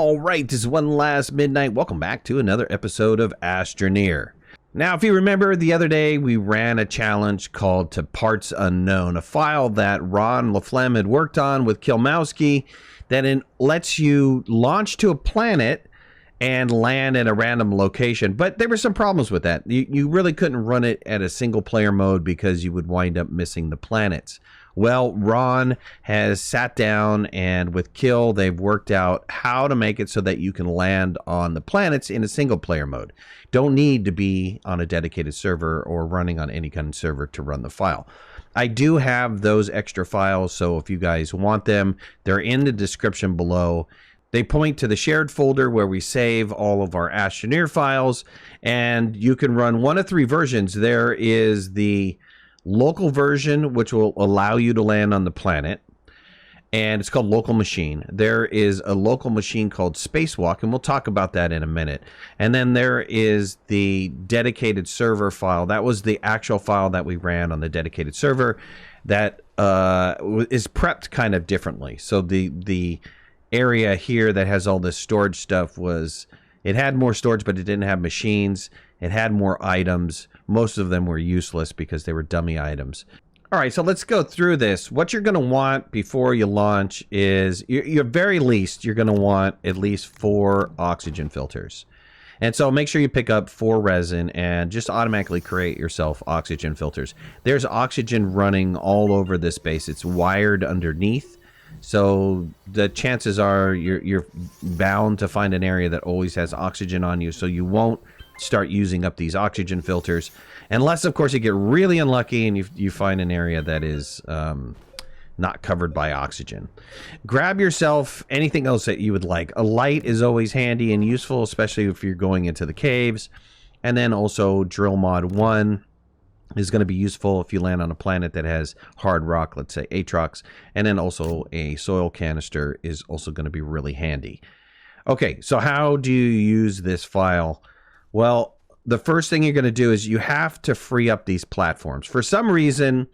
All right, this is One Last Midnight. Welcome back to another episode of Astroneer. Now, if you remember the other day, we ran a challenge called To Parts Unknown, a file that Ron LaFlemme had worked on with Kilmowski that lets you launch to a planet and land in a random location. But there were some problems with that. You really couldn't run it at a single player mode because you would wind up missing the planets. Well, Ron has sat down and with Kill, they've worked out how to make it so that you can land on the planets in a single player mode. Don't need to be on a dedicated server or running on any kind of server to run the file. I do have those extra files, so if you guys want them, they're in the description below. They point to the shared folder where we save all of our Astroneer files, and you can run one of three versions. There is the local version, which will allow you to land on the planet, and it's called local machine. There is a local machine called Spacewalk, and we'll talk about that in a minute. And then there is the dedicated server file. That was the actual file that we ran on the dedicated server that is prepped kind of differently. So the area here that has all this storage stuff it had more storage, but it didn't have machines. It had more items. Most of them were useless because they were dummy items. All right, so let's go through this. What you're going to want before you launch is, at very least, you're going to want at least 4 oxygen filters. And so make sure you pick up 4 resin and just automatically create yourself oxygen filters. There's oxygen running all over this base. It's wired underneath. So the chances are you're bound to find an area that always has oxygen on you, so you won't start using up these oxygen filters unless, of course, you get really unlucky and you find an area that is not covered by oxygen. Grab yourself anything else that you would like. A light is always handy and useful, especially if you're going into the caves. And then also drill mod 1 is going to be useful if you land on a planet that has hard rock, let's say Atrox. And then also a soil canister is also going to be really handy. Okay, so how do you use this file? Well, the first thing you're going to do is you have to free up these platforms. For some reason,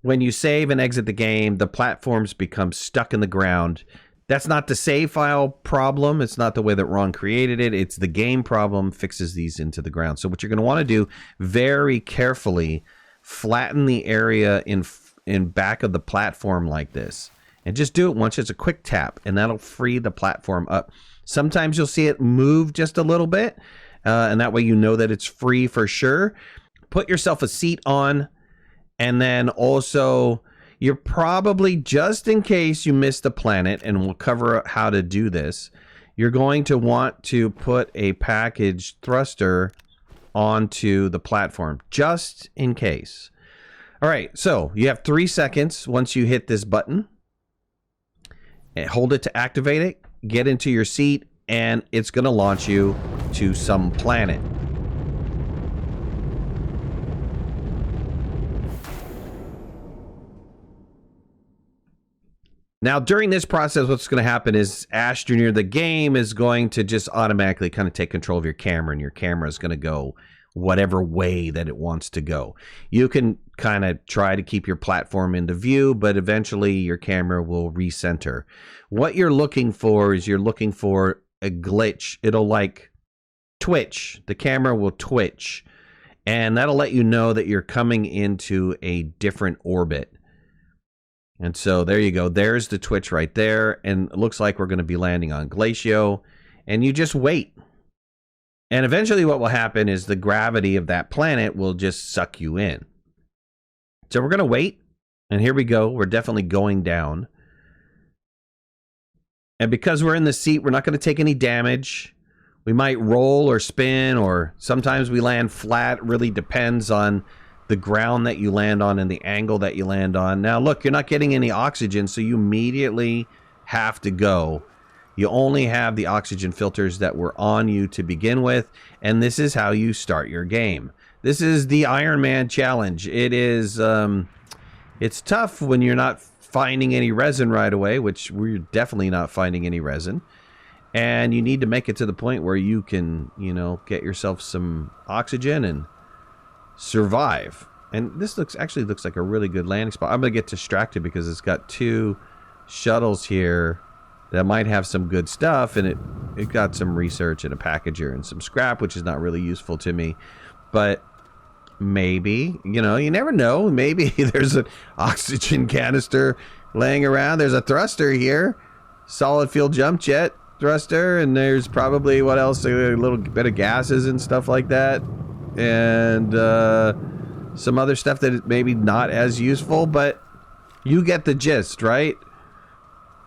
when you save and exit the game, the platforms become stuck in the ground. That's not the save file problem. It's not the way that Ron created it. It's the game problem fixes these into the ground. So what you're going to want to do, very carefully flatten the area in back of the platform like this. And just do it once. It's a quick tap, and that'll free the platform up. Sometimes you'll see it move just a little bit, and that way you know that it's free for sure. Put yourself a seat on, and then also you're probably, just in case you missed a planet, and we'll cover how to do this, you're going to want to put a package thruster onto the platform, just in case. All right, so you have 3 seconds once you hit this button. And hold it to activate it, get into your seat, and it's going to launch you to some planet. Now, during this process, what's going to happen is Astroneer, the game, is going to just automatically kind of take control of your camera, and your camera is going to go whatever way that it wants to go. You can kind of try to keep your platform into view, but eventually your camera will recenter. What you're looking for is you're looking for a glitch. It'll like twitch. The camera will twitch, and that'll let you know that you're coming into a different orbit. And so there you go. There's the twitch right there. And it looks like we're going to be landing on Glacio. And you just wait. And eventually what will happen is the gravity of that planet will just suck you in. So we're going to wait. And here we go. We're definitely going down. And because we're in the seat, we're not going to take any damage. We might roll or spin, or sometimes we land flat. It really depends on the ground that you land on and the angle that you land on. Now, look, you're not getting any oxygen, so you immediately have to go. You only have the oxygen filters that were on you to begin with, and this is how you start your game. This is the Iron Man challenge. It is, it's tough when you're not finding any resin right away, which we're definitely not finding any resin. And you need to make it to the point where you can, you know, get yourself some oxygen and survive. And this actually looks like a really good landing spot. I'm gonna get distracted because it's got 2 shuttles here that might have some good stuff, and it it got some research and a packager and some scrap, which is not really useful to me. But maybe, you know, you never know. Maybe there's an oxygen canister laying around. There's a thruster here, solid fuel jump jet thruster, and there's probably, what else, a little bit of gases and stuff like that, and some other stuff that is maybe not as useful, but you get the gist, right?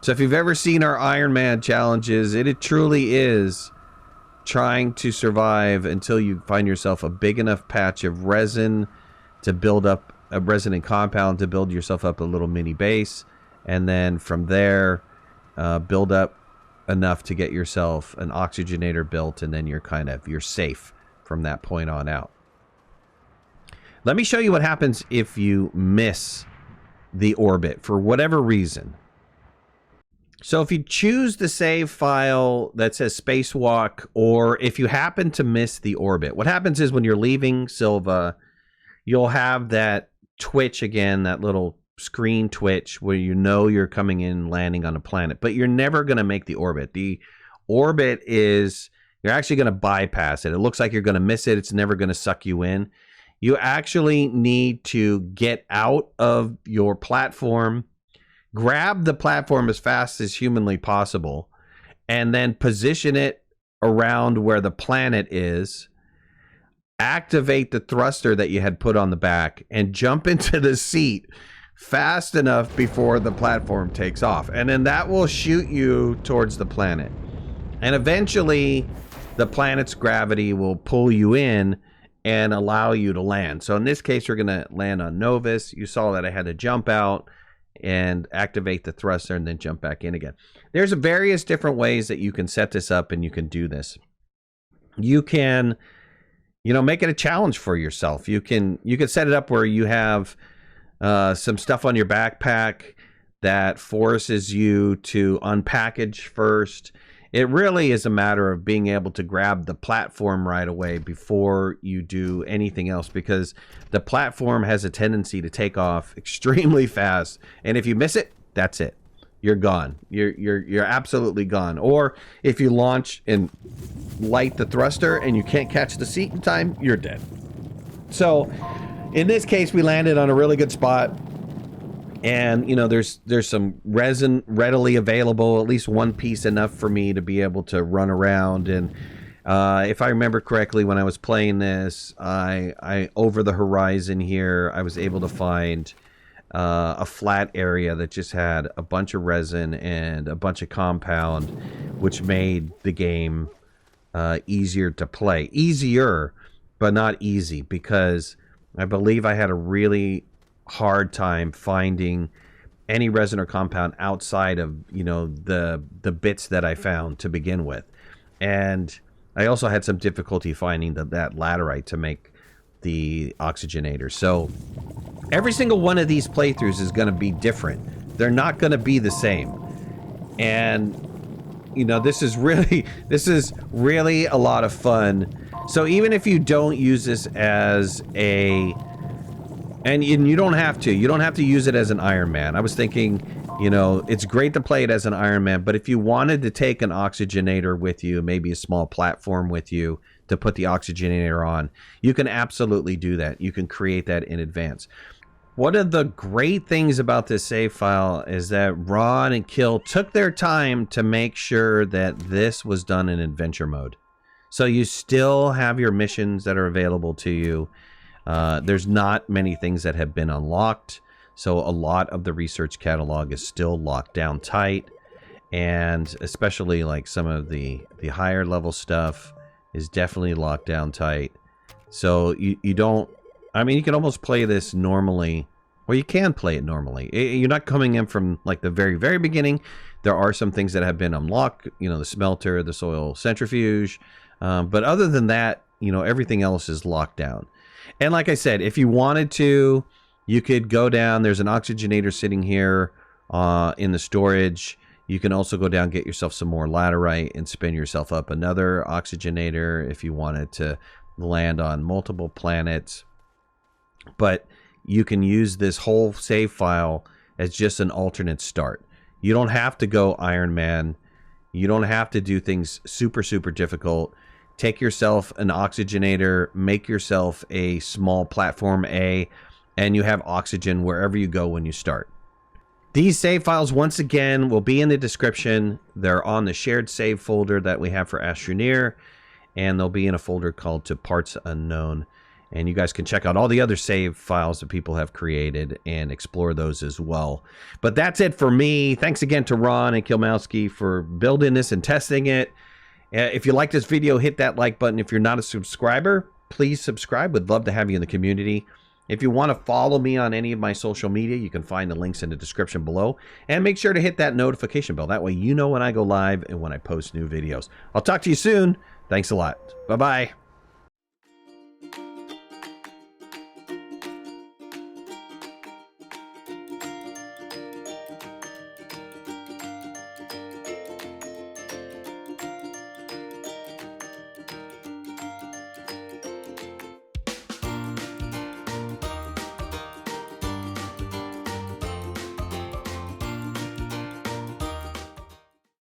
So if you've ever seen our Iron Man challenges, it truly is trying to survive until you find yourself a big enough patch of resin to build up a resin and compound to build yourself up a little mini base, and then from there build up enough to get yourself an oxygenator built, and then you're safe from that point on out. Let me show you what happens if you miss the orbit for whatever reason. So if you choose the save file that says Spacewalk, or if you happen to miss the orbit, what happens is when you're leaving Silva, you'll have that twitch again, that little screen twitch where you know you're coming in, landing on a planet, but you're never going to make the orbit. The orbit is, you're actually going to bypass it. It looks like you're going to miss it. It's never going to suck you in. You actually need to get out of your platform, grab the platform as fast as humanly possible, and then position it around where the planet is, activate the thruster that you had put on the back, and jump into the seat fast enough before the platform takes off. And then that will shoot you towards the planet. And eventually, the planet's gravity will pull you in and allow you to land. So in this case, we're going to land on Novus. You saw that I had to jump out and activate the thruster and then jump back in again. There's various different ways that you can set this up and you can do this. You can, you know, make it a challenge for yourself. You can set it up where you have some stuff on your backpack that forces you to unpackage first. It really is a matter of being able to grab the platform right away before you do anything else, because the platform has a tendency to take off extremely fast, and if you miss it, that's it. You're gone. You're absolutely gone. Or if you launch and light the thruster and you can't catch the seat in time, you're dead. So in this case, we landed on a really good spot. And, you know, there's some resin readily available, at least one piece enough for me to be able to run around. And if I remember correctly, when I was playing this, I over the horizon here, I was able to find a flat area that just had a bunch of resin and a bunch of compound, which made the game easier to play. Easier, but not easy, because I believe I had a really hard time finding any resin or compound outside of, you know, the bits that I found to begin with. And I also had some difficulty finding that laterite to make the oxygenator. So every single one of these playthroughs is going to be different. They're not going to be the same. And, you know, this is really a lot of fun. So even if you don't use this as a, and you don't have to use it as an Iron Man. I was thinking, you know, it's great to play it as an Iron Man, but if you wanted to take an oxygenator with you, maybe a small platform with you to put the oxygenator on, you can absolutely do that. You can create that in advance. One of the great things about this save file is that Ron and Kill took their time to make sure that this was done in adventure mode. So you still have your missions that are available to you. There's not many things that have been unlocked, so a lot of the research catalog is still locked down tight, and especially like some of the higher level stuff is definitely locked down tight. So you don't, I mean, you can almost play this normally, or you can play it normally. You're not coming in from like the very, very beginning. There are some things that have been unlocked, you know, the smelter, the soil centrifuge, but other than that, you know, everything else is locked down. And like I said, if you wanted to, you could go down. There's an oxygenator sitting here in the storage. You can also go down, get yourself some more laterite, and spin yourself up another oxygenator if you wanted to land on multiple planets. But you can use this whole save file as just an alternate start. You don't have to go Iron Man. You don't have to do things super, super difficult. Take yourself an oxygenator, make yourself a small platform A, and you have oxygen wherever you go when you start. These save files, once again, will be in the description. They're on the shared save folder that we have for Astroneer, and they'll be in a folder called To Parts Unknown. And you guys can check out all the other save files that people have created and explore those as well. But that's it for me. Thanks again to Ron and Kilmowski for building this and testing it. If you like this video, hit that like button. If you're not a subscriber, please subscribe. Would love to have you in the community. If you want to follow me on any of my social media, you can find the links in the description below. And make sure to hit that notification bell. That way you know when I go live and when I post new videos. I'll talk to you soon. Thanks a lot. Bye-bye.